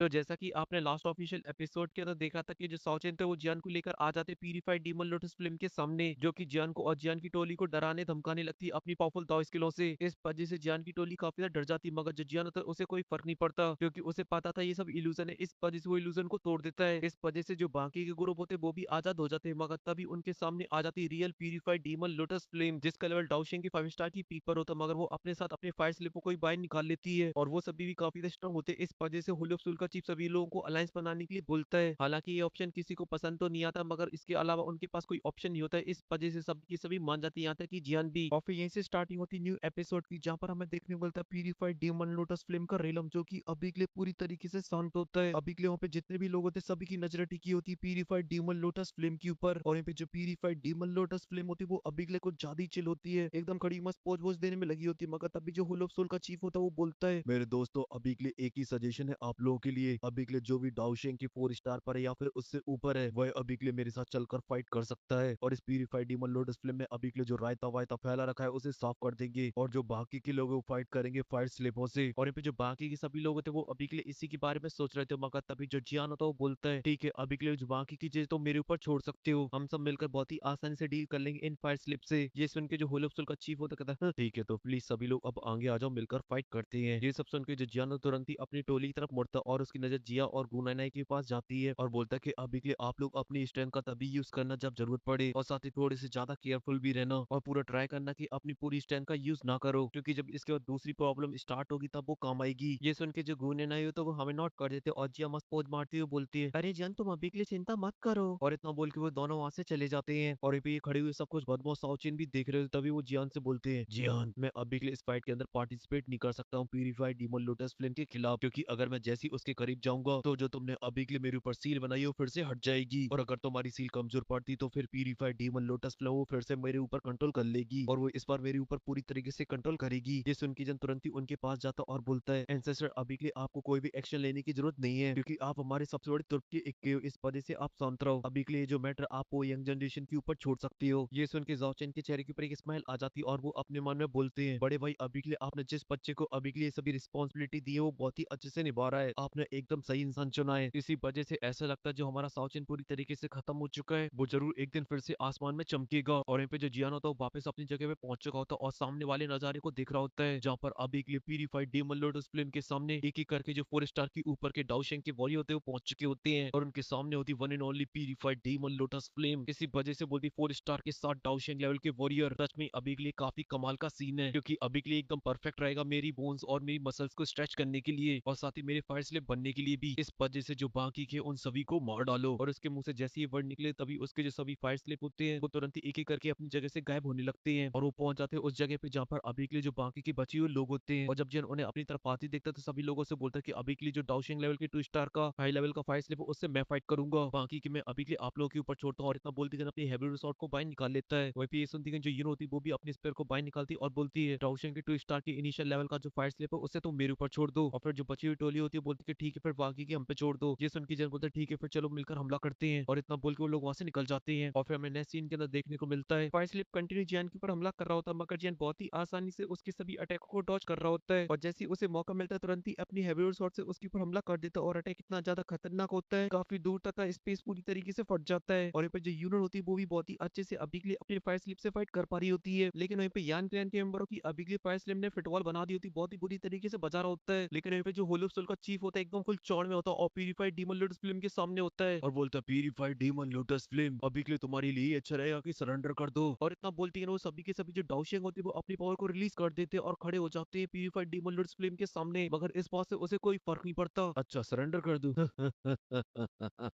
तो जैसा कि आपने लास्ट ऑफिशियल एपिसोड के अंदर देखा था कि जो सौचिन थे वो जियान को लेकर आ जाते प्यूरिफाइड डीमन लोटस फिल्म के सामने, जो कि जियान को और जियान की टोली को डराने धमकाने लगती है अपनी पावरफुल दाव स्किलों से। इस वजह से जियान की टोली काफी ज्यादा डर जाती, मगर जो जियान होता है उसे कोई फर्क नहीं पड़ता, क्योंकि उसे पता था ये सब इल्यूजन है। इस वजह से वो इल्यूजन को तोड़ देता है। इस वजह से जो बाकी के ग्रुप होते हैं वो भी आजाद हो जाते हैं, मगर तभी उनके सामने आ जाती real purified demon lotus flame, जिसका लेवल डाउशिंग की 5 स्टार की पीक पर होता है, मगर वो अपने साथ अपने फायर स्लिपों को ही बाहर निकाल लेती है और वो सभी भी काफी स्ट्रांग होते हैं। इस वजह से होलो सुल का चीफ सभी लोगों को अलायंस बनाने के लिए बोलता है। हालांकि ये ऑप्शन किसी को पसंद तो नहीं आता, मगर इसके अलावा उनके पास कोई ऑप्शन नहीं होता है। इस वजह से सब की सभी मान जाती है, यहाँ तक कि जियान भी। और फिर यहीं से स्टार्टिंग होती न्यू एपिसोड की, जहाँ पर हमें देखने को मिलता है प्यूरिफाइड डीमन लोटस फ्लेम का रेलम, जो कि अभी के लिए पूरी तरीके से शांत होता है। अभी के लिए वहाँ पे जितने भी लोग होते हैं सभी की नजर टिकी होती है प्यूरिफाइड डीमन लोटस फ्लेम के ऊपर। और यहाँ पे जो प्यूरिफाइड डीमन लोटस फ्लेम होती है वो अभी के लिए कुछ ज्यादा ही चिल होती है, एकदम खड़ी मस्त पोज वोज देने में लगी होती है। मगर तभी जो होल ऑफ सोल का चीफ होता है वो बोलता है, मेरे दोस्तों अभी के लिए एक ही सजेशन है आप लोगों के लिए, अभी के लिए जो भी डाउशिंग की 4 स्टार पर है या फिर उससे ऊपर है वह अभी के लिए मेरे साथ चलकर फाइट कर सकता है। और इस प्यूरिफाइड डीमन लोटस फ्लेम में अभी के लिए जो रायता वायता फैला रखा है उसे साफ कर देंगे, और जो बाकी के लोग फाइट करेंगे फायर स्लिपों से। और यहाँ पे जो बाकी के सभी लोग थे वो अभी के लिए इसी के बारे में सोच रहे थे, मगर तभी जो जियान होता है वो बोलता है, ठीक है अभी के लिए जो बाकी की चीज तो मेरे ऊपर छोड़ सकते हो, हम सब मिलकर बहुत ही आसानी से डील कर लेंगे इन फायर स्लिप से। ये सुन के जो होलोप्सुल का चीफ होता कहता है, "हाँ, ठीक है तो प्लीज सभी लोग अब आगे आ जाओ, मिलकर फाइट करते हैं।" ये सब सुन के जो जियान तुरंत ही अपनी टोली की तरफ मुड़ता और उसकी नजर जिया और गुनानाई के पास जाती है और बोलता है कि अभी के लिए आप लोग अपनी स्ट्रेंथ का तभी यूज करना जब जरूरत पड़े, और साथ ही थोड़े से ज्यादा केयरफुल भी रहना और पूरा ट्राई करना कि अपनी पूरी स्ट्रेंथ का यूज ना करो, क्योंकि जब इसके बाद दूसरी प्रॉब्लम स्टार्ट होगी तब वो काम आएगी। ये सुन के जो गुनानाई हो तो वो हमें नोट कर देते और जिया मस्त पोज मारती हुई बोलती है, अरे जियान तुम अभी के लिए चिंता मत करो। और इतना बोल के वो दोनों वहां से चले जाते हैं। और ये खड़े हुए सब कुछ बदमाश साउचिन भी देख रहे हो, तभी वो जियान से बोलते हैं, जियान मैं अभी के लिए इस फाइट के अंदर पार्टिसिपेट नहीं कर सकता हूँ प्यूरिफाइड डीमन लोटस फ्लेम के खिलाफ, क्योंकि अगर मैं जैसे ही उसके करीब जाऊंगा तो जो तुमने अभी के लिए मेरे ऊपर सील बनाई है वो फिर से हट जाएगी, और अगर तुम्हारी सील कमजोर पड़ती तो फिर प्यूरिफाइड डीमन लोटस फ्लेम वो फिर से मेरे ऊपर कंट्रोल कर लेगी, और वो इस बार मेरे ऊपर पूरी तरीके से कंट्रोल करेगी। ये सुन के जन तुरंत ही उनके पास जाता और बोलता है, एंसेस्टर अभी के लिए आपको कोई भी एक्शन लेने की जरूरत नहीं है, क्योंकि आप हमारे सबसे बड़े तुर्क के एक हो, इस वजह से आप शांत रहो। अभी के लिए जो मैटर आप वो यंग जनरेशन के ऊपर छोड़ सकती हो। ये सुन के जाओचेन के चेहरे के ऊपर एक स्माइल आ जाती है और वो अपने मन में बोलते हैं, बड़े भाई अभी के लिए आपने जिस बच्चे को अभी के लिए सभी रिस्पॉन्सिबिलिटी दी है वो बहुत ही अच्छे से निभा रहा है, आपने एकदम सही इंसान चुना है। इसी वजह से ऐसा लगता है जो हमारा साउचेन पूरी तरीके से खत्म हो चुका है वो जरूर एक दिन फिर से आसमान में चमकेगा। और यहाँ पे जो जियान होता है वो वापस अपनी जगह पे पहुंच चुका होता है और सामने वाले नजारे को देख रहा होता है, जहाँ पर अभी के लिए प्यूरिफाइड डीमन लोटस फ्लेम के सामने एक एक करके जो 4 स्टार के ऊपर के डाउशेंग के वॉरियर होते हैं वो पहुंच चुके होते हैं, और उनके सामने होती one and only purified demon lotus flame. इसी वजह से बोलती 4 स्टार के साथ डाउशेंग लेवल के वॉरियर। सच में अभी के लिए काफी कमाल का सीन है, क्योंकि अभी के लिए एकदम परफेक्ट रहेगा मेरी बोन्स और मेरी मसल्स को स्ट्रेच करने के लिए, और साथ ही मेरे फायर स्लिप बनने के लिए भी। इस वजह से जो बाकी के उन सभी को मार डालो। और उसके मुंह से जैसे ही वर्ड निकले तभी उसके जो सभी फायर स्लिप होते हैं वो तुरंत ही एक एक करके अपनी जगह से गायब होने लगते हैं, और वो पहुंच जाते हैं उस जगह पे जहाँ पर अभी के लिए जो बाकी के बचे हुए लोग होते हैं। और जब जिन उन्हें अपनी तरफ आती देखता है तो सभी लोगों से बोलता है कि अभी के लिए जो डाउशिंग लेवल के 2 स्टार का हाई लेवल का फायर स्लिप है उससे मैं फाइट करूंगा, बाकी की मैं अभी के लिए आप लोगों के ऊपर छोड़ता हूँ। और इतना बोलती अपनी हैवी रिसोर्ट को बाहर निकाल लेता है। वहीं पे ये सुनती जो यूनो होती है वो भी अपने स्पेयर को बाहर निकालती है और बोलती है, डाउशिंग के 2 स्टार के इनिशियल लेवल का जो फायर स्लिप है उससे तुम मेरे ऊपर छोड़ दो। और फिर जो बची हुई टोली होती है बोलती है ठीक है फिर बाकी की हम पे छोड़ दो। ये सुन की जन बोलते हैं ठीक है फिर चलो मिलकर हमला करते हैं, और इतना बोल के वो लोग वहां से निकल जाते हैं। और फिर हमें नेक्स्ट सीन के अंदर देखने को मिलता है फायर स्लिप कंटिन्यू जियान के ऊपर हमला कर रहा होता है, मगर जियान बहुत ही आसानी से उसके सभी अटैक को डॉज कर रहा होता है, और जैसे ही उसे मौका मिलता है तुरंत ही अपनी हेवी शॉट से उसके ऊपर हमला कर देता है। और अटैक इतना ज्यादा खतरनाक होता है काफी दूर तक का स्पेस पूरी तरीके से फट जाता है। और यहाँ पे जो यूनिट होती है वो भी बहुत ही अच्छे से अभी के लिए अपने फायर स्लिप से फाइट कर पा रही होती है, लेकिन वहीं पे यान क्लैन के मेंबरों की अभी के लिए फायर स्लिप ने फिटवॉल बना दी होती है, बहुत ही बुरी तरीके से बचा रहा होता है। लेकिन यहाँ पे जो होलोप्सल का चीफ होता है एकदम फुल चौड़ में होता है और प्यूरिफाइड डीमन लोटस फ्लेम के सामने होता है और बोलता है, प्यूरिफाइड डीमन लोटस फ्लेम अभी के लिए तुम्हारे लिए अच्छा रहेगा कि सरेंडर कर दो। और इतना बोलती है ना वो सभी के सभी जो डाउशिंग होती है वो अपनी पावर को रिलीज कर देते हैं और खड़े हो जाते हैं प्यूरिफाइड डीमन लोटस फ्लेम के सामने, मगर इस बात से उसे कोई फर्क नहीं पड़ता। अच्छा सरेंडर कर दूं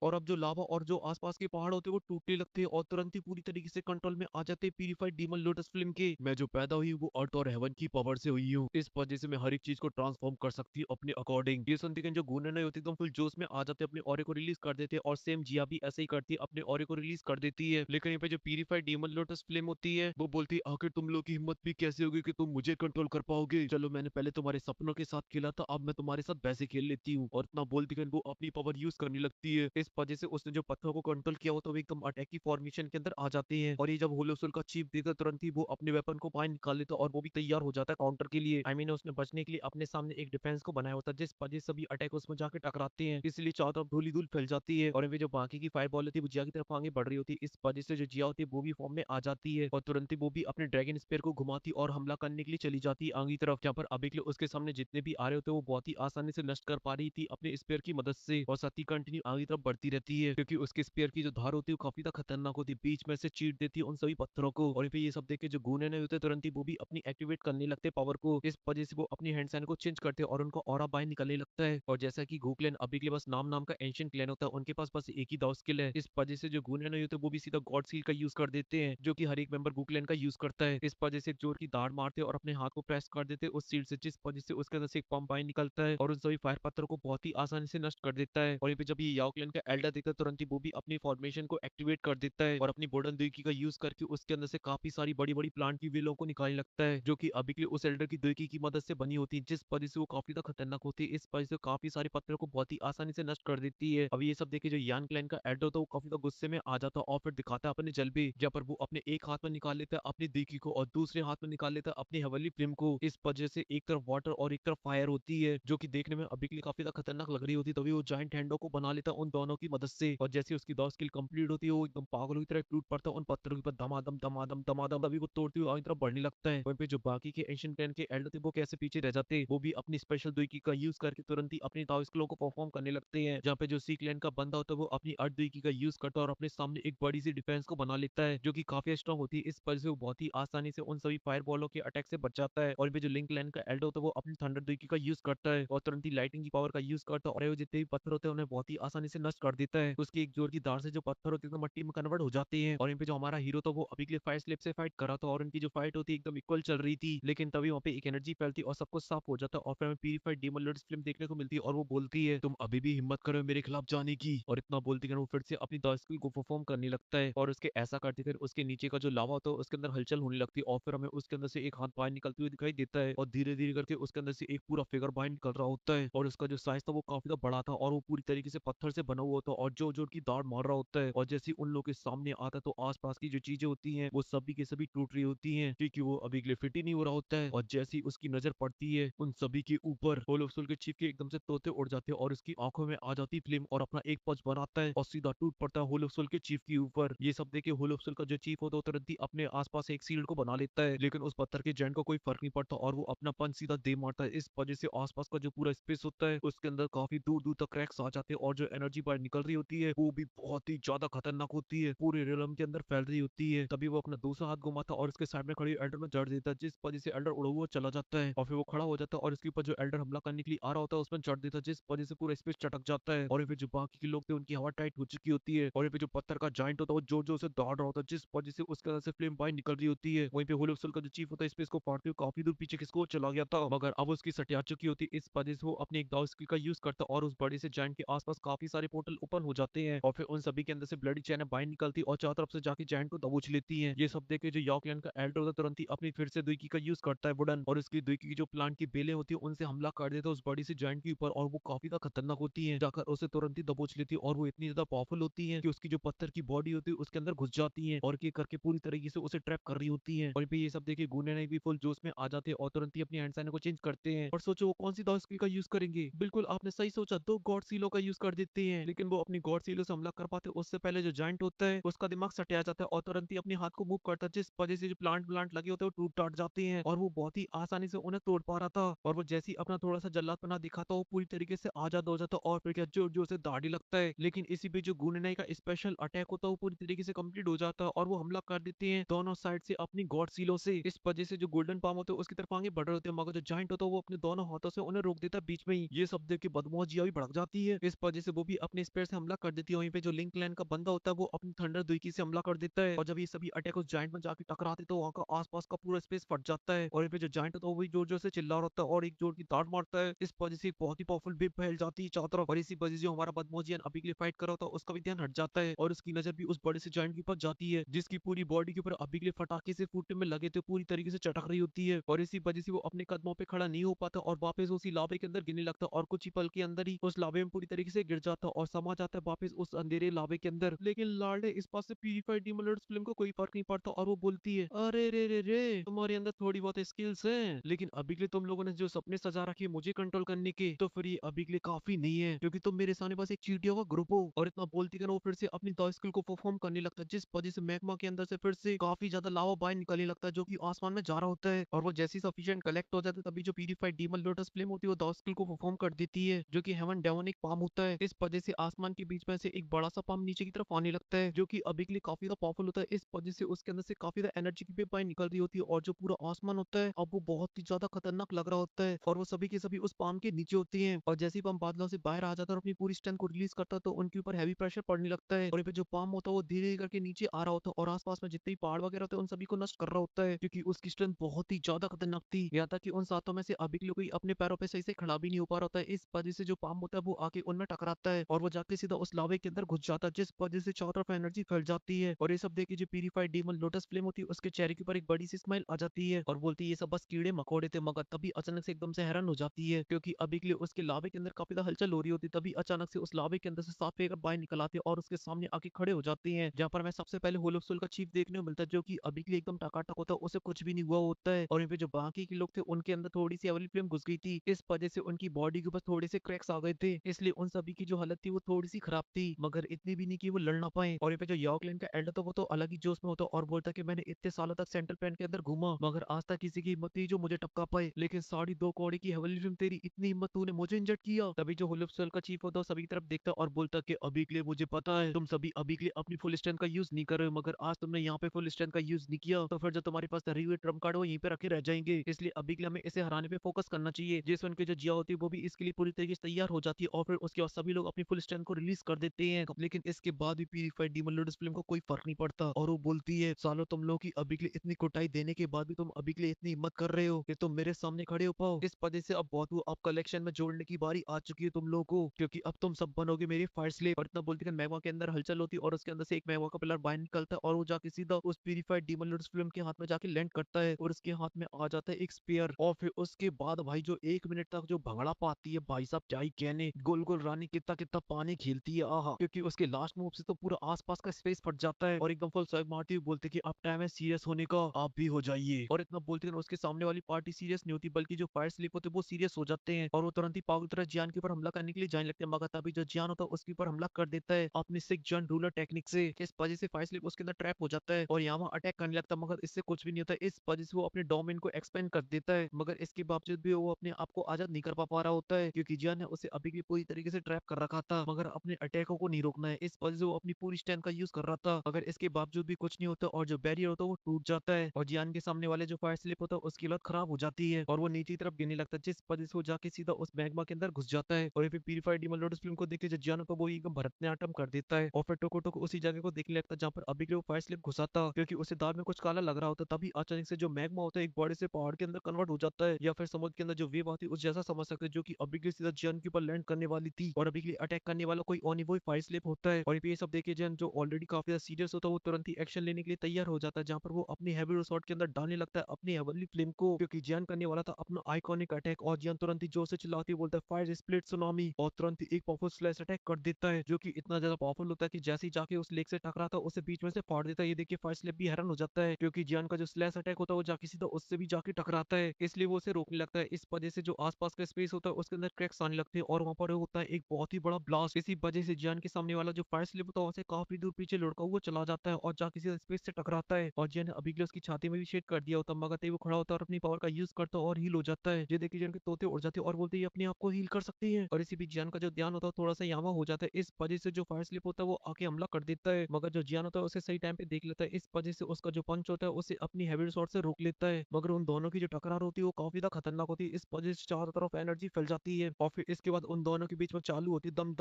और अब जो लावा और जो आसपास के पहाड़ होते हैं वो टूटने लगते हैं और तुरंत ही पूरी तरीके से कंट्रोल में आ जाते हैं प्यूरिफाइड डीमन लोटस फ्लेम के। मैं जो पैदा हुई वो अर्थ और हेवन की पावर से हुई हूँ, इस वजह से मैं हर एक चीज को ट्रांसफॉर्म कर सकती हूँ अपने अकॉर्डिंग। ये सुनते जो गूने नहीं होती एकदम फुल जोश में आ जाते हैं, अपने ऑरे को रिलीज कर देते हैं, और सेम जिया भी ऐसे ही करती है अपने ऑरे को रिलीज कर देती है। लेकिन यहाँ पे जो प्यूरिफाइड डीमन लोटस फ्लेम होती है वो बोलती है, आखिर तुम लोग की हिम्मत भी कैसे होगी कि तुम मुझे कंट्रोल कर पाओगे, चलो मैंने पहले तुम्हारे सपनों के साथ खेला था अब मैं तुम्हारे साथ वैसे खेल लेती हूँ। और इतना बोलती है वो अपनी पावर यूज करने लगती है। इस वजह से उसने जो पत्थरों को कंट्रोल किया हो तो वो एकदम अटैक की फॉर्मेशन के अंदर आ जाते हैं, और ये जब होलोसुल का चीफ देखता तुरंत ही वो अपने वेपन को बाहर निकाल लेता और वो भी तैयार हो जाता है काउंटर के लिए। आई मीन उसने बचने के लिए अपने सामने एक डिफेंस को बनाया होता है, जिस वजह से सभी अटैक अटैक उसमें जाके टकराते हैं, इसलिए चारों तरफ धूल ही धूल फैल जाती है। और जो बाकी की फायर बॉल होती है वो जिया की तरफ आगे बढ़ रही होती है। इस वजह से जो जिया होती है वो भी फॉर्म में आ जाती है और तुरंत ही वो भी अपने ड्रैगन स्पेयर को घुमाती और हमला करने के लिए चली जाती है आगे की तरफ, जहाँ पर अभी के लिए उसके सामने जितने भी आ रहे होते हैं वो बहुत ही आसानी से नष्ट कर पा रही थी अपने स्पेयर की मदद से। और साथ ही कंटिन्यू आगे की तरफ बढ़ती रहती है क्योंकि उसके स्पेयर की जो धार होती है वो काफी ज्यादा खतरनाक होती है, बीच में से चीर देती है उन सभी पत्थरों को। और फिर ये सब देख के जो गूने नहीं होते तुरंत ही वो भी अपनी एक्टिवेट करने लगते हैं पावर को। इस वजह से वो अपनी हैंड साइन को चेंज करते हैं और उनका ऑरा बाहर निकलने लगता है। और जैसा कि गू क्लैन अभी के लिए बस नाम नाम का एंशिएंट क्लैन होता है, उनके पास बस एक ही दाव स्किल है। इस वजह से जो गूने नहीं होते वो भी सीधा गॉड स्किल का यूज कर देते हैं, जो कि हर एक मेंबर गू क्लैन का यूज करता है। इस वजह से जोर की दाड़ मारते हैं और अपने हाथ को प्रेस कर देते हैं उस शील्ड से, जिस वजह से उसके अंदर से एक पंप बाहर निकलता है और उन सभी फायर पत्थरों को बहुत ही आसानी से नष्ट कर देता है। और यहाँ पे जब ये याओ क्लैन का एल्डर देखता है तुरंत ही वो भी अपनी फॉर्मेशन को एक्टिवेट कर देता है और अपनी बोर्डन दुई का यूज करके उसके अंदर से काफी सारी बड़ी बड़ी प्लांट की वेलों को निकालने लगता है, जो कि अभी के लिए उस एल्डर की दुई की मदद से बनी होती है, जिस वजह से वो काफी ज्यादा खतरनाक होती है। इस वजह से काफी सारे पत्थरों को बहुत ही आसानी से नष्ट कर देती है। अब ये सब देखे जो यान क्लैन का एल्डर होता है वो काफी ज्यादा गुस्से में आ जाता है और फिर दिखाता है अपने जलबे, जहाँ पर वो अपने एक हाथ में निकाल लेता है अपनी दुई को और दूसरे हाथ में निकाल लेता है अपनी हवली फ्लेम को। इस वजह से एक तरफ वाटर और एक तरफ फायर होती है, जो कि देखने में अभी के लिए काफी ज्यादा खतरनाक लग रही होती है। तभी वो जाइंट हैंडो को बना लेता है उन दोनों की मदद से और जैसे उसकी दो स्किल कंप्लीट होती है वो एकदम पागलों की तरह टूट पड़ता है उन पत्थरों के ऊपर धमाधम धमाधम धमाधम, तभी वो तोड़ते हुए आगे तरफ बढ़ने लगता है। वहीं पे जो बाकी के एंशिएंट क्लैन के एल्डर थे वो कैसे पीछे रह जाते, वो भी अपनी स्पेशल दुई का यूज करके तुरंत ही अपनी दाव स्किलों को परफॉर्म करने लगते हैं, जहाँ पे जो सी क्लैन का बंदा होता है वो अपनी अर्थ दुई का यूज करता है और अपने सामने एक बड़ी सी डिफेंस को बना लेता है, जो कि काफी स्ट्रॉन्ग होती है। इस वजह से वो बहुत ही आसानी से उन सभी फायर बॉलों के अटैक से बच जाता है। और भी जो लिंक क्लैन का एल्डर होता है वो अपनी थंडर दुई का यूज करता है और तुरंत ही लाइटिंग की पावर का यूज करता है और वो जितने भी पत्थर होते हैं उन्हें बहुत ही आसानी से नष्ट कर देता है। उसकी एक जोर की धार से जो पत्थर होते हैं एकदम मट्टी में कन्वर्ट हो जाते हैं। और इन पे जो हमारा हीरो था वो अभी के लिए फायर स्लिप से फाइट कर रहा था और उनकी जो फाइट होती है एकदम इक्वल चल रही थी, लेकिन तभी वहाँ पे एक एनर्जी फैलती और सब कुछ साफ हो जाता है और फिर हमें प्यूरिफाइड डीमन लॉर्ड्स फिल्म देखने को मिलती है और वो बोलती है तुम अभी भी हिम्मत करो मेरे खिलाफ जाने की। और इतना बोलती है वो फिर से अपनी द स्किल को परफॉर्म करने लगता है और उसके ऐसा करते फिर उसके नीचे का जो लावा होता है उसके अंदर हलचल होने लगती है और फिर हमें उसके अंदर से एक हाथ बाहर निकलते हुए दिखाई देता है और धीरे धीरे करके उसके अंदर से एक पूरा फिगर बाहर निकल रहा होता है और उसका जो साइज था वो काफी ज्यादा बड़ा था और वो पूरी तरीके से पत्थर से बना हुआ होता है और जोर जोर की दाड़ मार रहा होता है। और जैसे ही उन लोगों के सामने आता है तो आसपास की जो चीजें होती हैं वो सभी के सभी टूट रही होती हैं, क्योंकि वो अभी के लिए फिट ही नहीं हो रहा होता है। और जैसे ही उसकी नजर पड़ती है उन सभी के ऊपर, होल ऑफ सोल के चीफ के एकदम से तोते उड़ जाते हैं और उसकी आंखों में आ जाती फ्लेम और अपना एक पंच बनाता है और सीधा टूट पड़ता है होल ऑफ सोल के चीफ के ऊपर। ये सब देखे होल ऑफ सोल का जो चीफ होता है तुरंत ही अपने आसपास एक सील्ड को बना लेता है, लेकिन उस पत्थर के जैंट को कोई फर्क नहीं पड़ता और वो अपना पंच सीधा दे मारता है। इस वजह से आसपास का जो पूरा स्पेस होता है उसके अंदर काफी दूर दूर तक क्रैक्स आ जाते हैं और जो एनर्जी बाहर निकल रही होती है वो भी बहुत ही ज्यादा खतरनाक होती है, पूरे रियलम के अंदर फैल रही होती है। तभी वो अपना दूसरा हाथ घुमाता है और उसके साइड में खड़ी एल्डर में जड़ देता है, जिस वजह से एल्डर उड़ा हुआ चला जाता है और फिर वो खड़ा हो जाता है और उसके ऊपर जो एल्डर हमला करने के लिए आ रहा होता है उसमें चढ़ देता है, जिस वजह से पूरा स्पेस चटक जाता है। और फिर जो बाकी के लोग थे उनकी हवा टाइट हो चुकी होती है और फिर जो पत्थर का जाइंट होता है वो जोर जोर से दौड़ रहा होता है, जिस वजह से उसके अंदर से फ्लेम बाहर निकल रही होती है। वहीं पे होल ऑफ सोल का जो चीफ होता है स्पेस को फाड़ते हुए काफी दूर पीछे किसको चला गया था, मगर अब उसकी सटिया चुकी होती है। इस वजह से वो अपने एक दाव स्किल का यूज करता है और उस बड़े से जाइंट के आसपास काफी सारे पोर्टल ओपन हो जाते हैं और फिर उन सभी के अंदर से ब्लडी चैन बाहर निकलती और चारों तरफ से जाके जाइंट को दबोच लेती है। ये सब देखे जो यॉर्कलैंड का एल्डर होता है तुरंत ही अपनी फिर से दुई का यूज करता है वुडन और उसकी दुई की जो प्लांट की बेलें होती है उनसे हमला कर देता है उस बड़ी सी जाइंट के ऊपर और वो काफी ज्यादा खतरनाक होती है, जाकर उसे तुरंत ही दबोच लेती है और वो इतनी ज्यादा पावरफुल होती है कि उसकी जो पत्थर की बॉडी होती है उसके अंदर घुस जाती है और ये करके पूरी तरीके से उसे ट्रैप कर रही होती है। और फिर ये सब देखे गुने ने भी फुल जोश में आ जाते हैं और तुरंत ही अपनी हैंड साइन को चेंज करते हैं और सोचो वो कौन सी दाव स्किल का यूज करेंगे। बिल्कुल आपने सही सोचा, दो गॉड सीलो का यूज कर देते हैं, लेकिन वो अपनी गॉड सीलो से हमला कर पाते हैं उससे पहले जो जाइंट होता है उसका दिमाग सटिया जाता है और तुरंत ही अपने हाथ को मूव करता है, जिस वजह से जो प्लांट प्लांट लगे होते हैं वो टूट टाट जाते हैं और वो बहुत ही आसानी से उन्हें तोड़ पा रहा था। और वो जैसे ही अपना थोड़ा सा जल्लादपना दिखाता वो पूरी तरीके से आजाद हो जाता और फिर क्या जोर जोर से दाढ़ी लगता है, लेकिन इसी बीच जो गुननाई का स्पेशल अटैक होता है वो पूरी तरीके से कंप्लीट हो जाता है और वो हमला कर देते हैं दोनों साइड से अपनी गॉड सीलो से। इस वजह से जो गोल्डन पाम होते हैं उसकी तरफ आगे बढ़ रहे होते हैं, मगर जो जाइंट होता है वो अपने दोनों हाथों से उन्हें रोक देता है बीच में ही। ये सब देख के बदमाश जिया भी भड़क जाती है, इस वजह से वो भी अपने स्पेयर से हमला कर देती है। वहीं पे जो लिंक क्लैन का बंदा होता है वो अपनी थंडर दुई से हमला कर देता है और जब ये सभी अटैक उस जाइंट में जाके टकराते तो वहाँ का आसपास का पूरा स्पेस फट जाता है और यहाँ पे जो जाइंट होता है वो भी जोर जोर से चिल्ला रहा होता है और एक जोर की दांत मारता है। इस वजह से एक बहुत ही पावरफुल वेव फैल जाती है चारों तरफ और इसी वजह से जो हमारा बदमाशियन अभी के लिए फाइट कर रहा होता है उसका भी ध्यान हट जाता है और उसकी नजर भी उस बड़े से जाइंट के ऊपर जाती है जिसकी पूरी बॉडी के ऊपर अभी के लिए फटाके से फूटने में लगे थे पूरी तरीके से चटक रही होती है और इसी वजह से वो अपने कदमों पे खड़ा नहीं हो पाता और वापस उसी लावे के अंदर गिरने लगता और कुछ ही पल के अंदर ही उस लावे में पूरी तरीके से गिर जाता और समा जाता है वापस उस अंधेरे लावे के अंदर। लेकिन लार्डे इस पास से प्यूरिफाइड डीमन लॉर्ड्स फिल्म को कोई फर्क नहीं पड़ता और वो बोलती है अरे रे रे रे तुम्हारे अंदर थोड़ी बहुत स्किल्स हैं, लेकिन अभी के लिए तुम लोगों ने जो सपने सजा रखे मुझे कंट्रोल करने के, तो फिर पर ये अभी के लिए काफी नहीं है, क्योंकि तुम मेरे सामने बस एक चींटियों का ग्रुप हो। और इतना बोलती कि वो फिर से अपनी द स्किल को परफॉर्म करने लगता है, जिस वजह से मैग्मा के अंदर से फिर से काफी ज्यादा लावा बाहर निकलने लगता है, जो कि आसमान में जा रहा होता है। और वो जैसी सफिशिएंट कलेक्ट हो जाता है, तभी जो प्यूरिफाइड डीमन लोटस फ्लेम होती है वो द स्किल को परफॉर्म कर देती है, जो कि हेवन डेमोनिक पाम होता है। इस वजह से आसमान के बीच में से एक बड़ा सा पाम नीचे की तरफ आने लगता है, जो कि अभी के लिए काफी ज्यादा पावरफुल होता है। इस वजह से उसके अंदर से काफी ज्यादा एनर्जी की वेव निकल रही होती है, और जो पूरा आसमान होता है अब वो बहुत ही ज्यादा खतरनाक लग रहा होता है, और वो सभी के सभी उस पाम के नीचे होती हैं। और जैसे ही पाम बादलों से बाहर आ जाता है और अपनी पूरी स्ट्रेंथ को रिलीज करता है, तो उनके ऊपर हैवी प्रेशर पड़ने लगता है, और ये पे जो पाम होता है वो धीरे धीरे करके नीचे आ रहा होता है, और आसपास में जितने भी पहाड़ वगैरह होते हैं उन सभी को नष्ट कर रहा होता है, क्योंकि उसकी स्ट्रेंथ बहुत ही ज्यादा खतरनाक थी। यहाँ तक कि उन सातों में से अभी के लिए कोई अपने पैरों पे सही से खड़ा भी नहीं हो पा रहा होता है। इस वजह से जो पाम होता है वो आके उनमें टकराता है, और वो जाके सीधा उस लावे के अंदर घुस जाता है, जिस वजह से चारों तरफ एनर्जी फैल जाती है। और ये सब देख के जो प्यूरिफाइड डीमन लोटस फ्लेम होती है उसके चेहरे के ऊपर एक बड़ी सी स्माइल आ जाती है, और बोलती है ये सब बस कीड़े मकोड़े थे। मगर तभी अचानक से एकदम से हैरान हो जाती है, क्योंकि अभी के लिए उसके लावे के अंदर काफी ज्यादा हलचल हो रही होती है। तभी अचानक से उस लावे के अंदर से सांप फेंकर बाहर निकल आते हैं और उसके सामने आके खड़े हो जाते हैं, जहाँ पर मैं सबसे पहले होलोप्सोल का चीफ देखने को मिलता है, जो कि अभी के लिए एकदम टकाटक होता है, उसे कुछ भी नहीं हुआ होता है। और यहाँ पे जो बाकी के लोग थे उनके अंदर थोड़ी सी एवली फ्लेम घुस गई थी, इस वजह से उनकी बॉडी के ऊपर थोड़े से क्रैक्स आ गए थे, इसलिए उन सभी की जो हालत थी वो थोड़ी सी खराब थी, मगर इतनी भी नहीं कि वो लड़ ना पाए। और यहाँ पे जो यॉर्कलैंड का एल्डर था वो तो अलग ही जोश में होता और बोलता कि मैंने इतने सालों तक सेंट्रल प्लान के अंदर घूमा, मगर आज तक किसी की हिम्मत नहीं जो मुझे टपका पाए, लेकिन 2.5 कौड़ी की हेवनली फ्लेम तेरी इतनी हिम्मत, तूने मुझे इंजर्ड किया। तभी जो होलोप्सोल का चीफ होता है सभी की तरफ देखता और बोलता कि अभी के लिए मुझे पता है तुम सभी अभी के लिए अपनी फुल स्ट्रेंथ का यूज नहीं कर रहे हो, मगर आज तुमने यहाँ पे फुल स्ट्रेंथ का यूज नहीं किया, तो फिर जो तुम्हारे पास धरे हुए ट्रम्प कार्ड वो यहीं पे रखे रह जाएंगे। इसलिए अभी के लिए हमें इसे हराने पे फोकस करना चाहिए। जिसवन की जो जिया होती है वो भी इसके लिए पूरी तरीके से तैयार हो जाती है, और फिर उसके बाद सभी लोग अपनी फुल स्ट्रेंथ को रिलीज कर देते हैं। लेकिन इसके बाद भी प्यूरिफाइड डीमन लोटस फ्लेम को कोई फर्क नहीं पड़ता, और वो बोलती है सालो तुम लोग की अभी के लिए इतनी कुटाई देने के बाद भी तुम अभी के लिए इतनी हिम्मत कर रहे हो कि तुम मेरे सामने खड़े हो पाओ। इस वजह से अब बहुत अब कलेक्शन में जोड़ने की बारी आ चुकी है तुम लोगों को, क्योंकि अब तुम सब बनोगे मेरी फायर स्लेव। और इतना बोलती है मैगमा के अंदर हलचल होती है, और उसके अंदर से एक मैगमा का पिलर बाहर निकलता है, और वो जाके सीधा उस प्यूरिफाइड डीमन लोटस फ्लेम के हाथ में जाके लैंड करता है, और उसके हाथ में आ जाता है एक स्पेयर। और फिर उसके बाद भाई जो 1 मिनट तक जो भंगड़ा पाती है भाई साहब क्या ही कहने, गोल गोल रानी कितना कितना पानी खेलती है आहा, क्योंकि उसके लास्ट मूव से तो पूरा आसपास का स्पेस फट जाता है, और एकदम फुल स्विंग मारती हुई बोलती है कि अब टाइम है सीरियस होने का, आप भी हो जाइए। और इतना बोलते हैं उसके सामने वाली पार्टी सीरियस नहीं होती, बल्कि जो फायर स्लीप होते हैं वो सीरियस हो जाते हैं, और वो तुरंत ही पागल तरह जियान के ऊपर हमला करने के लिए जाने लगते हैं, मगर तभी जो जियान होता है उसके ऊपर हमला कर देता है अपनी सिक जॉन रूलर टेक्निक से। इस वजह से फायर स्लीप उसके अंदर ट्रैप हो जाता है और यहाँ अटैक करने लगता है, मगर इससे कुछ भी नहीं होता। इस वजह से वो अपने डोमेन को एक्सपेंड कर देता है, मगर इसके बावजूद भी वो अपने आप को आजाद नहीं कर पा रहा होता है, क्योंकि जियान ने उसे अभी भी पूरी तरीके से ट्रैप कर रखा था, मगर अपने अटैकों को नहीं रोकना है। इस वजह से वो अपनी पूरी स्ट्रेंथ का यूज कर रहा था, मगर इसके बावजूद भी कुछ नहीं होता, और जो बैरियर होता है वो टूट जाता है, और जियान के सामने वाले जो फायर स्लिप होता है उसकी हालत खराब हो जाती है, और वो नीचे की तरफ गिरने लगता है, जिस वजह से वो जाके सीधा उस मैग्मा के अंदर घुस जाता है। और ये फिर प्यूरिफाइड डीमन लोटस फिल्म को देखते जो जियान होता है वो एकदम भरतनाट्यम कर देता है, और फिर टोको टोको उसी जगह को देखने लगता है जहाँ पर अभी के लिए वो फायर स्लिप घुसा था, क्योंकि उसे दाल में कुछ काला लग रहा होता है। तभी अचानक से जो मैग्मा होता है एक बड़े से पहाड़ के अंदर कन्वर्ट हो जाता है, या फिर समुद्र के अंदर जो वेव आती है उस जैसा समझ सकते हैं, जो कि अभी के लिए सीधा जियान के ऊपर लैंड करने वाली थी, और अभी के लिए अटैक करने वाला कोई और नहीं वो फायर स्लिप होता है। और ये सब देखे जियान जो ऑलरेडी काफी ज्यादा सीरियस होता है वो तुरंत ही एक्शन लेने के लिए तैयार हो जाता है, जहाँ पर वो अपनी हैवी रिसोर्ट के अंदर डालने लगता है अपनी हेवनली फ्लेम को, क्योंकि जियान करने वाला था अपना आइकॉनिक अटैक। और जियान तुरंत ही जोर से चिल्लाती बोलता है फायर स्प्लिट सुनामी, और तुरंत ही एक पावरफुल स्लैश अटैक कर देता है, जो कि इतना ज्यादा पावरफुल होता है कि जैसे ही जाके उस लेक से टकराता है उसे बीच में से फाड़ देता है। ये देखिए फायर स्लिप भी हैरान हो जाता है, क्योंकि जियान का जो स्लैश अटैक होता है वो जाके सीधा उससे भी जाके टकराता है, इसलिए वो उसे रोकने लगता है। इस वजह से जो आसपास का स्पेस होता है उसके अंदर क्रैक्स आने लगते हैं, और वहां पर होता है एक बहुत ही बड़ा ब्लास्ट। इसी वजह से जियान के सामने वाला जो फायर स्लिप होता है वहां से काफी दूर पीछे लुढ़का हुआ चला जाता है, और जाके सीधा स्पेस से टकराता है, और जियान ने अभी के लिए उसकी छाती में भी शेड कर दिया होता है, मगर तभी वो खड़ा होता है और अपनी पावर का यूज करता है और हील हो जाता है। ये देखिए जियान के तोते उड़ जाते हैं और बोलते हैं ये अपने आप को हील कर सकती है, और इसी बीच जियान का जो ध्यान होता है थोड़ा सा यामा हो जाता है। इस वजह से जो फायर स्लिप होता है वो आके हमला कर देता है, मगर जो जियान होता है उसे सही टाइम पे देख लेता है। इस वजह से उसका जो पंच होता है उसे अपनी हैवी शॉट से रोक लेता है, मगर उन दोनों की जो टकरार होती है वो काफी ज्यादा खतरनाक होती है। इस वजह से चारों तरफ एनर्जी फैल जाती है, और फिर इसके बाद उन दोनों के बीच में चालू होती है दम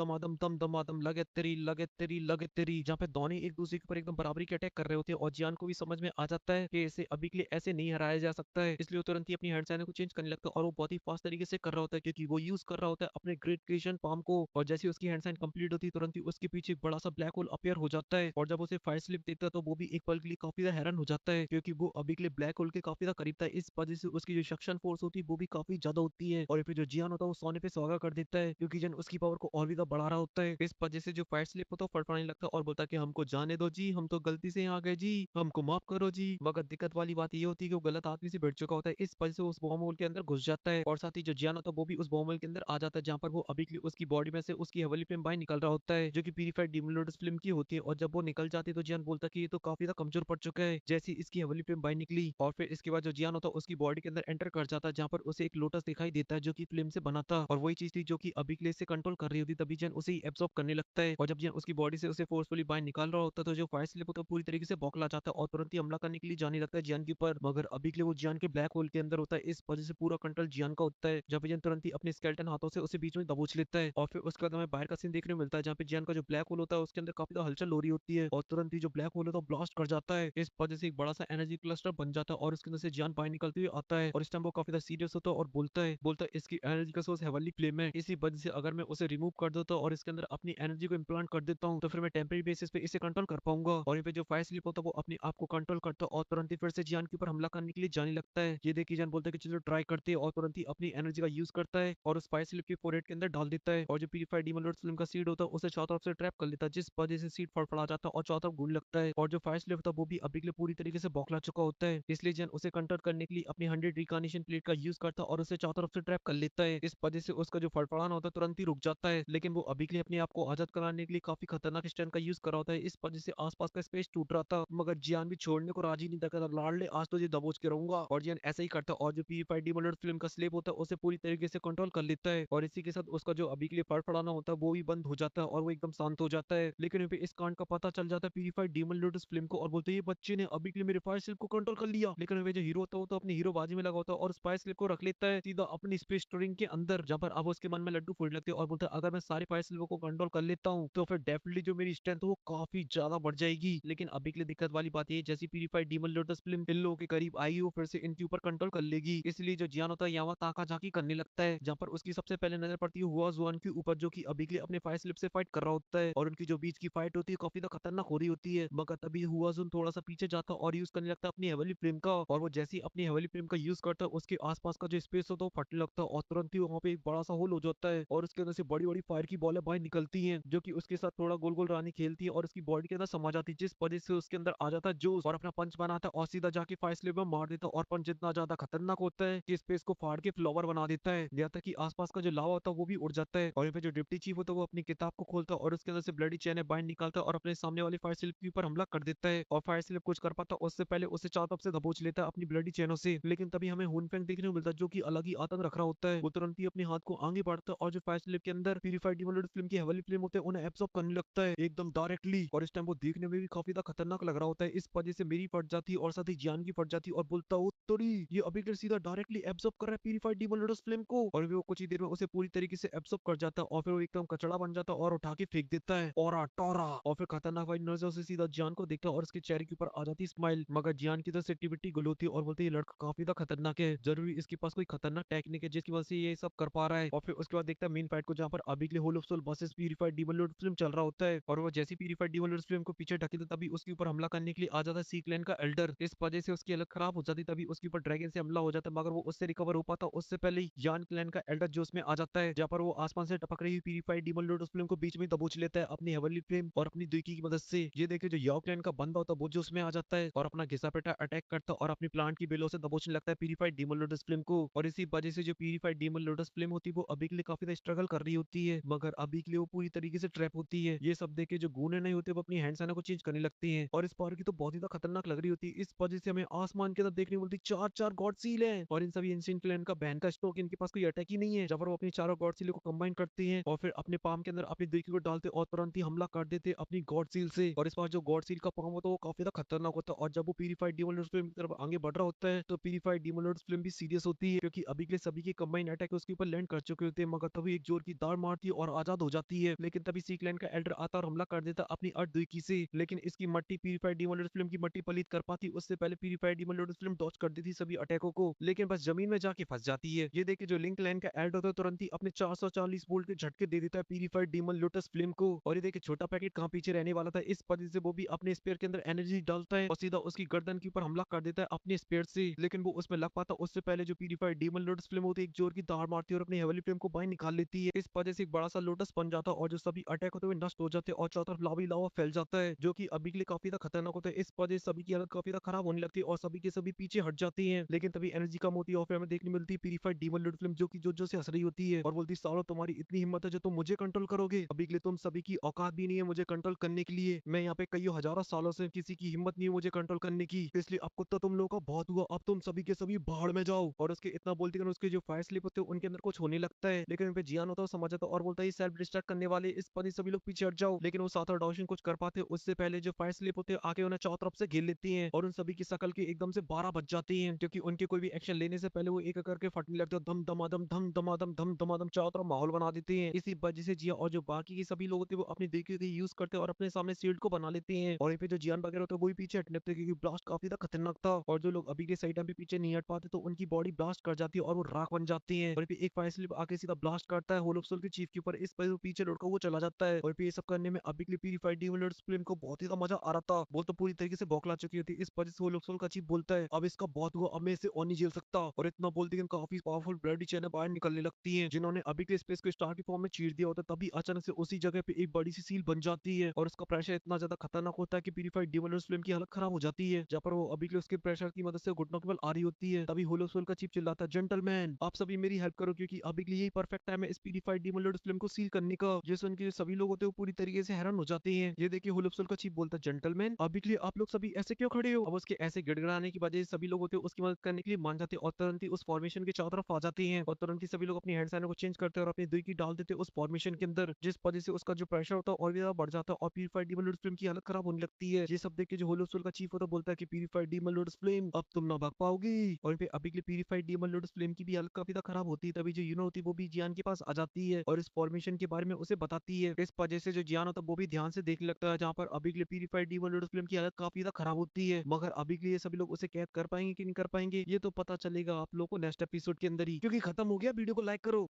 दमादम लगे तेरी, जहाँ पे दोनों एक दूसरे के ऊपर एकदम बराबरी के अटैक कर रहे होते हैं। और जियान को भी समझ में आ जाता है कि इसे अभी के लिए ऐसे नहीं हराया जा सकता है, इसलिए वो तुरंत ही अपनी हैंड साइन को चेंज करने लगता है, और वो बहुत ही फास्ट तरीके से कर रहा होता है, क्योंकि वो यूज कर रहा होता है अपने ग्रेट क्रिएशन पाम को। और जैसे ही उसकी हैंड साइन कंप्लीट होती है तुरंत ही उसके पीछे एक बड़ा सा ब्लैक होल अपीयर हो जाता है, और जब उसे फायर स्लिप देखता है तो वो भी एक पल के लिए काफी ज्यादा हैरान हो जाता है, क्योंकि वो अभी के लिए ब्लैक होल के काफी ज्यादा करीब था। इस वजह से उसकी जो सक्शन फोर्स होती है वो भी काफी ज्यादा होती है, और फिर जो जियान होता है वो सोने पे सुहागा कर देता है, क्योंकि जन उसकी पावर को और भी ज्यादा बढ़ा रहा होता है। इस वजह से जो फायर स्लिप होता है वो फड़फड़ाने लगता है और बोलता है कि हमको जाने दो जी, हम तो गलती से यहाँ आ गए जी, हमको माफ करो जी। मगर दिक्कत वाली बात ये होती है कि वो गलत आदमी से भिड़ चुका होता है, इस वजह से उस बॉम्ब होल के अंदर घुस जाता है, और साथ ही जो जियान होता है वो भी उस बॉम्ब नॉर्मल के अंदर आ जाता है, जहाँ पर वो अभी के लिए उसकी बॉडी में से उसकी हेवनली फ्लेम बाहर निकल रहा होता है, जो कि प्यूरिफाइड डीमन लोटस फ्लेम की होती है। और जब वो निकल जाती है तो जियान बोलता है कि ये तो काफी ज्यादा कमजोर पड़ चुका है। जैसी इसकी हेवनली फ्लेम बाहर निकली और फिर इसके बाद जो जियान होता है उसकी बॉडी के अंदर एंटर कर जाता है, जहाँ पर उसे एक लोटस दिखाई देता है जो कि फ्लेम से बना था, और वही चीज थी जो कि अभी के लिए से कंट्रोल कर रही होती। तभी जियान उसे एब्सॉर्ब करने लगता है, और जब जियान उसकी बॉडी से उसे फोर्सफुली बाहर निकाल रहा होता है तो जो फायर स्लिप होता है पूरी तरीके से बौखला जाता है और तुरंत ही हमला करने के लिए जाने लगता है जियान के ऊपर। मगर अभी के लिए वो जियान के ब्लैक होल के अंदर होता है, इस वजह से पूरा कंट्रोल जियान का होता है। जब जियान तुरंत ही अपने स्केलेटन हाथों से उसे बीच में दबोच लेता है, और फिर उसके बाद हमें बाहर का सीन देखने को मिलता है जहाँ पे जियान का जो ब्लैक होल होता है उसके अंदर काफी ज्यादा हलचल हो रही होती है, और तुरंत ही जो ब्लैक होल होता है ब्लास्ट कर जाता है। इस वजह से एक बड़ा सा एनर्जी क्लस्टर बन जाता है और उसके अंदर से जियान बाहर निकलते हुए आता है, और इस टाइम वो काफी ज्यादा सीरियस होता है और बोलता है इसकी एनर्जी का सोर्स हेवनली फ्लेम है। इसी वजह से अगर मैं उसे रिमूव कर देता हूँ और इसके अंदर अपनी एनर्जी को इम्प्लांट कर देता हूँ तो फिर मैं टेम्परेरी बेसिस पे इसे कंट्रोल कर पाऊंगा। और यहाँ पे जो फायर स्लिप होता है वो अपने आप को कंट्रोल करता है और तुरंत ही फिर से जियान के ऊपर हमला करने के लिए जाने लगता है। ये देखिए जियान बोलता है कि चलो ट्राई करते हैं, और तुरंत ही अपनी एनर्जी का यूज करता है और उस फायर स्लिप के फोरहेड के अंदर डाल देता है, और जो प्यूरिफाइड डीमन लॉर्ड स्लिम का सीड होता है उसे चारों तरफ से ट्रैप कर लेता है, जिस वजह से सीड फड़फड़ा जाता है और चारों तरफ घूमने लगता है। और जो फायर स्लिप होता है वो भी अभी के लिए पूरी तरीके से बौखला चुका होता है, इसलिए जियान उसे कंट्रोल करने के लिए अपनी 100 रिकॉग्निशन प्लेट का यूज करता है और उसे चारों तरफ से ट्रैप कर लेता है। इस वजह से उसका जो फड़फड़ाना होता है तुरंत ही रुक जाता है, लेकिन वो अभी के लिए अपने आप को आजाद कराने के लिए काफी खतरनाक स्टैंड का यूज कर रहा होता है। इस वजह से आसपास का स्पेस टूट रहा था, मगर जियान भी छोड़ने को राजी नहीं था, कहता लाड़ ले आज तो ये दबोच के रहूंगा। और जियान ऐसा ही करता है और जो प्यूरिफाइड डीमन लॉर्ड फिल्म का स्लेव होता है उसे पूरी तरीके से कंट्रोल कर लेता है, और इसी के साथ उसका जो अभी के लिए फड़फड़ाना होता है वो भी बंद हो जाता है और वो एकदम शांत हो जाता है। लेकिन यहाँ पे इस कांड का पता चल जाता है प्यूरिफाइड डीमन लॉर्ड फिल्म को, और बोलते हैं ये बच्चे ने अभी के लिए मेरे फायर स्लिप को कंट्रोल कर लिया। लेकिन यहाँ पे जो हीरो होता है वो तो अपनी हीरो बाजी में लगा होता है और फायर स्लिप को रख लेता है सीधा अपनी स्पेस स्टोरिंग के अंदर, जहाँ पर अब उसके मन में लड्डू फूटने लगते हैं और बोलता है अगर मैं सारे फायर स्लिप को कंट्रोल कर लेता हूँ तो फिर डेफिनेटली जो मेरी स्ट्रेंथ है वो काफी ज्यादा बढ़ जाएगी। लेकिन अभी के लिए दिक्कत वाली बात ये है, जैसी purified demon lord film in लोगों के करीब आई वो फिर से इनके ऊपर कंट्रोल कर लेगी, इसलिए जो जियान होता है यहाँ ताका झाकी करने लगता है, जहाँ पर उसकी सबसे पहले नजर पड़ती है हुआ जुआन के ऊपर जो कि अभी के लिए अपने फायर स्लिप से फाइट कर रहा होता है, और उनकी जो बीच की फाइट होती है काफी ज्यादा खतरनाक हो रही होती है। मगर तभी हुआ जुन थोड़ा सा पीछे जाता है और यूज करने लगता है अपनी हेवनली फ्लेम का, और वो जैसे ही अपनी हेवनली फ्लेम का यूज करता है उसके आसपास का जो स्पेस होता है वो फटने लगता है और तुरंत ही वहाँ पे एक बड़ा सा होल हो जाता है, और उसके अंदर से बड़ी बड़ी फायर की बॉलें बाहर निकलती हैं जो कि उसके साथ थोड़ा गोल गोल रानी खेलती है और उसकी बॉडी के अंदर समा जाती है, जिस वजह से उसके अंदर आ जाता है जोश और अपना पंच बनाता है और सीधा जाके फायर स्लिप में मार देता है, और पंच इतना ज्यादा खतरनाक होता है कि स्पेस को फाड़ के फ्लावर बना देता है, यहाँ तक कि आसपास का जो लावा होता है वो भी उड़ जाता है। और यहाँ पे जो डिप्टी चीफ होता है वो अपनी किताब को खोलता है और उसके अंदर से ब्लडी चैन बाइंड निकालता है और अपने सामने वाली फायर स्लिप के ऊपर हमला कर देता है, और फायर स्लिप कुछ कर पाता उससे पहले उसे चारों तरफ से दबोच लेता है अपनी ब्लडी चैनों से। लेकिन तभी हमें हुनफेंग देखने को मिलता है जो कि अलग ही आतंक रख रहा होता है, वो तुरंत ही अपने हाथ को आगे बढ़ता है और जो फायर स्लिप के अंदर प्यूरिफाइड डीमन लॉर्ड फिल्म की हेवनली फ्लेम होते हैं उन्हें एब्सॉर्ब करने लगता है एकदम डायरेक्टली, और इस टाइम वो देखने में भी काफी ज्यादा खतरनाक लग रहा होता है। इस वजह से मेरी फट जाती और साथ ही जान की फट जाती और बोलता हो तोरी ये अभी के सीधा डायरेक्टली एब्सॉर्ब कर रहा है प्यूरिफाइड डीमन लॉर्ड फ्लेम को, और वो कुछ ही देर में उसे पूरी तरीके से एब्सॉर्ब कर जाता है और फिर वो एकदम कचड़ा बन जाता है और उठा के फेंक देता है और टोरा, और फिर खतरनाक वाली नजरों से सीधा जान को देखता है और उसके चेहरे के ऊपर आ जाती स्माइल। मगर जान की तरफ से टिविटी गुल होती है और बोलती है ये लड़का काफी ज्यादा खतरनाक है, जरूरी इसके पास कोई खतरनाक टेक्निक है जिसकी वजह से ये सब कर पा रहा है। और फिर उसके बाद देखता है मेन फाइट को जहाँ पर अभी के लिए whole of soul versus purified demon lord film चल रहा होता है, और वो जैसी प्यूरिफाइड डीमन लॉर्ड फिल्म को पीछे ढकेलता तभी उसके ऊपर हमला करने के लिए आ जाता है सी क्लैन का एल्डर। इस वजह से उसकी हालत खराब हो जाती तभी उसके ऊपर ड्रैगन से हमला हो जाता है, मगर वो उससे रिकवर हो पाता उससे पहले ही यान क्लैन का एल्डर जो उसमें आ जाता है, जहाँ पर वो आसमान से टपक रही प्यूरिफाइड डीमन लॉर्ड फिल्म को बीच में दबोच लेता है अपनी हेवनली फ्लेम और अपनी दुकी की मदद से। ये देखिए जो याओ क्लैन का बंदा होता है वो जो उसमें आ जाता है और अपना घिसा पेटा अटैक करता है और अपनी प्लांट की बेलों से दबोचने लगता है प्यूरिफाइड डीमन लॉर्ड फिल्म को, और इसी वजह से जो प्यूरिफाइड डीमन लॉर्ड फिल्म होती है वो अभी के लिए काफी ज्यादा स्ट्रगल कर रही होती है, मगर अभी के लिए वो पूरी तरीके से ट्रैप होती है। ये सब देख के जो गूने नहीं होते वो अपनी हैंड साइना को चेंज करने लगती है, और इस पावर की तो बहुत ही ज्यादा खतरनाक लग रही होती है। इस वजह से हमें आसमान के अंदर देखने को मिलती चार चार गॉड सील है, और इन सभी एंशिएंट क्लैन का बहन का स्टॉक इनके पास कोई अटैक ही नहीं है, जब वो अपनी चारों गॉड सील को कंबाइन करते हैं और फिर अपने पाम के अंदर अपनी दुकी को डालते और तुरंत ही हमला कर देते अपनी गॉड सील से। और इस बार जो गॉड सील का पाम होता है वो काफी ज्यादा खतरनाक होता है, और जब वो प्यूरिफाइड डीमन लॉर्ड फिल्म की तरफ आगे बढ़ रहा होता है तो प्यूरिफाइड डीमन लॉर्ड फिल्म भी सीरियस होती है, क्योंकि अभी के लिए सभी के कंबाइन अटैक उसके ऊपर लैंड कर चुके होते हैं, मगर तभी एक जोर की दाड़ मारती है और आजाद हो जाती है। लेकिन तभी सी क्लैन का एल्डर आता और हमला कर देता अपनी अर्थ दुकी से, लेकिन इसकी मट्टी प्यूरिफाइड डीमन लॉर्ड फिल्म की मट्टी पलीत कर पाती उससे पहले प्यूरिफाइड डीमन लॉर्ड फिल्म डॉच कर देती सभी अटैकों को, लेकिन बस जमीन में जाके फंस जाती है। ये देखिए जो लिंक लाइन का एल्डर होता है तुरंत ही अपने 440 वोल्ट के झटके दे देता है प्यूरिफाइड डीमन लोटस फ्लेम को, और ये देखिए छोटा पैकेट कहाँ पीछे रहने वाला था, इस वजह से वो भी अपने स्पेयर के अंदर एनर्जी डालता है और सीधा उसकी गर्दन के ऊपर हमला कर देता है अपने स्पेयर से, लेकिन वो उसमें लग पाता उससे पहले जो प्यूरिफाइड डीमन लोटस फ्लेम होती है एक जोर की दाड़ मारती है और अपनी हेवनली फ्लेम को बाहर निकाल लेती है। इस वजह से एक बड़ा सा लोटस बन जाता है और जो सभी अटैक होते हुए नष्ट हो जाते हैं और चारों तरफ लावा ही लावा फैल जाता है, जो कि अभी के लिए काफी ज्यादा खतरनाक होता है। इस वजह से सभी की हालत काफी ज्यादा खराब होने लगती है और सभी के सभी पीछे हट जाती है, लेकिन तभी एनर्जी कम होती है और फिर हमें देखने मिलती है प्यूरिफाइड डीमन लोटस फ्लेम जो कि जो जोर से हंस रही होती है और बोलती सालो तुम्हारी इतनी हिम्मत है जो तुम मुझे कंट्रोल करोगे, अभी के लिए तुम सभी की औकात भी नहीं है मुझे कंट्रोल करने के लिए। मैं यहाँ पे कई हजारों सालों से किसी की हिम्मत नहीं है मुझे कंट्रोल करने की, इसलिए अब कुत्ता तुम लोगों का बहुत हुआ, अब तुम सभी के सभी भाड़ में जाओ। और उसके इतना बोलती है उसके जो फायर स्लिप होते हैं उनके अंदर कुछ होने लगता है, लेकिन उन पे जियान होता है समझ जाता है और बोलता है सेल्फ डिस्ट्रैक्ट करने वाले इस पर ही सभी लोग पीछे हट जाओ। लेकिन वो साथर डॉशन कुछ कर पाते उससे पहले जो फायर स्लिप होते हैं आके उन्हें चारों तरफ से घेर लेती हैं और उन सभी की शकल की एकदम से 12 बज जाती हैं, क्योंकि उनके कोई भी एक्शन लेने से पहले वो एक एक करके फटने लगते हैं, धम धमाधम धम धमाधम धम धमाधम चारों तरफ माहौल बना देते हैं। इसी वजह से जिया और जो बाकी के सभी लोग होते हैं वो अपनी देखी यूज करते हैं और अपने सामने शील्ड को बना लेते हैं। और यहाँ पे जो जियान वगैरह होते हैं वो भी पीछे हटने लगते हैं क्योंकि ब्लास्ट काफी ज्यादा खतरनाक था और जो लोग अभी के सही टाइम पे पीछे नहीं हट पाते तो उनकी बॉडी ब्लास्ट कर जाती है और वो राख बन जाती है। और फिर एक फायर स्लिप आके सीधा ब्लास्ट करता है होलोप्सोल के चीफ के ऊपर, इस पर वो पीछे लौटकर वो चला जाता है। और फिर ये सब करने में अभी के लिए प्यूरीफाइड डीमन लॉर्ड सुप्रीम को बहुत ही ज्यादा मजा आ रहा था, वो तो पूरी तरीके से बौखला चुकी होती है। इस वजह से होलोप्सोल का चीफ बोलता है अब इसका बहुत हुआ, अब मैं इसे और नहीं झेल सकता। और इतना बोलते कि काफी पावरफुल ब्लडी चैन बाहर निकलने लगती है जिन्होंने अभी के स्पेस को स्टार के फॉर्म में चीर दिया होता है। तभी अचानक से उसी जगह पे एक बड़ी सी सील बन जाती है और उसका प्रेशर इतना ज्यादा खतरनाक होता है कि प्यूरीफाइड डीमन लॉर्ड सुप्रीम की हालत खराब हो जाती है, जहाँ पर वो अभी के लिए उसके प्रेशर की मदद से घुटनों की बल आ रही होती है। तभी होलोप्सोल का चीफ चिल्लाता है जेंटलमैन आप सभी मेरी हेल्प करो क्योंकि अभी के लिए यही परफेक्ट टाइम है इस प्यूरीफाइड डीमन लॉर्ड सुप्रीम को सील करने का। जिस उनके सभी लोग होते हैं वो पूरी तरीके से हैरान हो जाते हैं। ये देखिए होलोप्सोल का चीफ बोलता है जेंटलमैन अभी के लिए आप लोग सभी ऐसे क्यों खड़े हो। अब उसके ऐसे गिड़गिड़ाने की वजह से सभी लोग होते हैं उसकी मदद करने के लिए मान जाते हैं और तुरंत ही उस फॉर्मेशन के चारों तरफ आ जाते हैं और तुरंत ही सभी लोग अपनी हैंड साइन को चेंज करते हैं और अपनी दुई की डाल देते हैं उस फॉर्मेशन के अंदर, जिस वजह से उसका जो प्रेशर होता है और भी ज्यादा बढ़ जाता है और प्यूरीफाइड डीमन लॉर्ड सुप्रीम की हालत खराब होने लगती है। ये सब देख के जो होलोप्सोल का चीफ होता है बोलता है कि प्यूरीफाइड डीमन लॉर्ड सुप्रीम अब तुम ना भाग पाओगी। और फिर अभी के लिए प्यूरीफाइड डीमन लॉर्ड सुप्रीम की भी हालत काफी ज्यादा खराब होती है। तभी जो यूनो होती है वो भी जियान के पास आ जाती है और इस फॉर्मेशन के बारे में उसे बताती है। इस वजह से जो जियान होता है वो भी ध्यान से देखने लगता है, जहाँ पर अभी के लिए प्यूरीफाइड डीमन लॉर्ड सुप्रीम की हालत काफी ज्यादा खराब होती है। मगर अभी के लिए सभी लोग उसे कैद कर पाएंगे कि नहीं कर पाएंगे ये तो पता चलेगा आप लोगों को नेक्स्ट एपिसोड के अंदर ही, क्योंकि खत्म हो गया। वीडियो को लाइक करो।